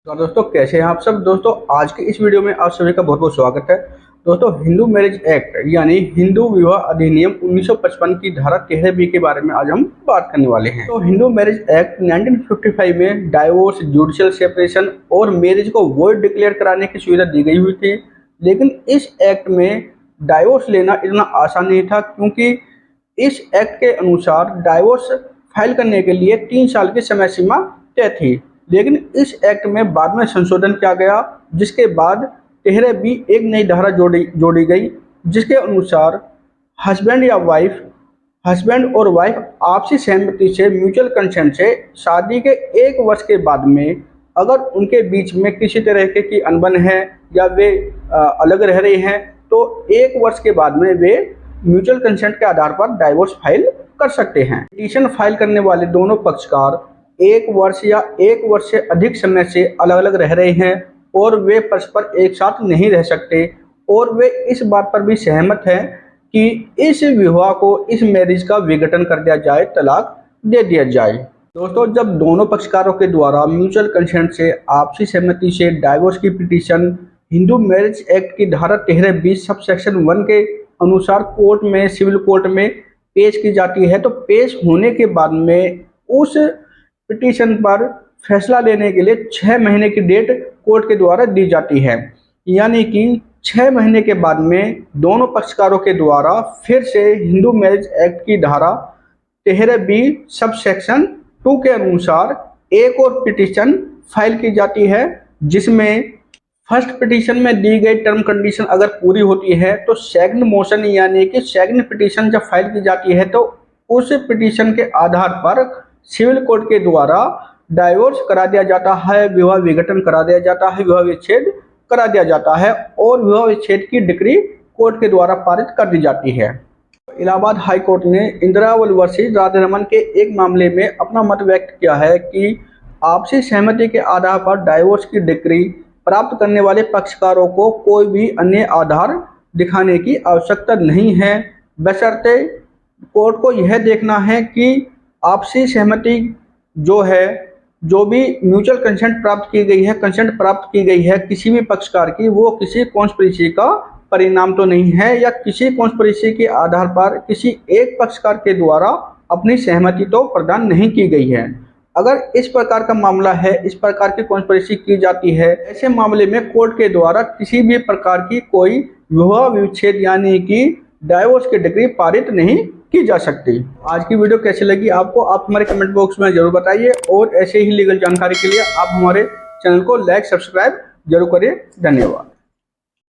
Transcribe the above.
तो दोस्तों कैसे हैं आप सब। दोस्तों आज की इस वीडियो में आप सभी का बहुत बहुत स्वागत है। दोस्तों हिंदू मैरिज एक्ट यानी हिंदू विवाह अधिनियम 1955 की धारा 13B के बारे में आज हम बात करने वाले हैं। तो हिंदू मैरिज एक्ट 1955 में डाइवोर्स, जुडिशियल सेपरेशन और मैरिज को वॉइड डिक्लेयर कराने की सुविधा दी गई हुई थी। लेकिन इस एक्ट में डाइवोर्स लेना इतना आसान नहीं था, क्योंकि इस एक्ट के अनुसार डाइवोर्स फाइल करने के लिए 3 साल की समय सीमा तय थी। लेकिन इस एक्ट में बाद में संशोधन किया गया, जिसके बाद 13B एक नई धारा जोड़ी गई, जिसके अनुसार हस्बैंड और वाइफ आपसी सहमति से, म्यूचुअल कंसेंट से शादी के 1 वर्ष के बाद में अगर उनके बीच में किसी तरह की अनबन है या वे अलग रह रहे हैं, तो 1 वर्ष के बाद में वे म्यूचुअल कंसेंट के आधार पर डाइवोर्स फाइल कर सकते हैं। पिटीशन फाइल करने वाले दोनों पक्षकार 1 वर्ष या 1 वर्ष से अधिक समय से अलग अलग रह रहे हैं और वे परस्पर एक साथ नहीं रह सकते, और वे इस बात पर भी सहमत हैं कि इस विवाह को, इस मैरिज का विघटन कर दिया जाए, तलाक दे दिया जाए। दोस्तों जब दोनों पक्षकारों के द्वारा म्यूचुअल कंसेंट से, आपसी सहमति से डाइवोर्स की पिटीशन हिंदू मैरिज एक्ट की धारा 13B सब सेक्शन 1 के अनुसार कोर्ट में, सिविल कोर्ट में पेश की जाती है, तो पेश होने के बाद में उस पिटीशन पर फैसला लेने के लिए 6 महीने की डेट कोर्ट के द्वारा दी जाती है। यानी कि 6 महीने के बाद में दोनों पक्षकारों के द्वारा फिर से हिंदू मैरिज एक्ट की धारा 13B सब सेक्शन 2 के अनुसार एक और पिटीशन फाइल की जाती है, जिसमें फर्स्ट पिटीशन में दी गई टर्म कंडीशन अगर पूरी होती है तो सेकंड मोशन यानी कि सेकंड पिटीशन जब फाइल की जाती है, तो उस पिटीशन के आधार पर सिविल कोर्ट के द्वारा डाइवोर्स करा दिया जाता है, विवाह विघटन करा दिया जाता है, विवाह विच्छेद करा दिया जाता है, और विवाह विच्छेद की डिक्री कोर्ट के द्वारा पारित कर दी जाती है। इलाहाबाद हाई कोर्ट ने इंदिरावल वर्सेस राधेरमन के एक मामले में अपना मत व्यक्त किया है कि आपसी सहमति के आधार पर डाइवोर्स की डिक्री प्राप्त करने वाले पक्षकारों को कोई भी अन्य आधार दिखाने की आवश्यकता नहीं है, बशर्ते कोर्ट को यह देखना है कि आपसी सहमति जो है, जो भी म्यूचुअल कंसेंट प्राप्त की गई है किसी भी पक्षकार की, वो किसी कॉन्स्पिरेसी का परिणाम तो नहीं है, या किसी कॉन्स्पिरेसी के आधार पर किसी एक पक्षकार के द्वारा अपनी सहमति तो प्रदान नहीं की गई है। अगर इस प्रकार का मामला है, इस प्रकार की कॉन्स्पिरेसी की जाती है, ऐसे मामले में कोर्ट के द्वारा किसी भी प्रकार की कोई विवाह विच्छेद यानी कि डाइवोर्स की डिक्री पारित नहीं की जा सकती। आज की वीडियो कैसी लगी आपको, आप हमारे कमेंट बॉक्स में जरूर बताइए, और ऐसे ही लीगल जानकारी के लिए आप हमारे चैनल को लाइक, सब्सक्राइब जरूर करिए। धन्यवाद।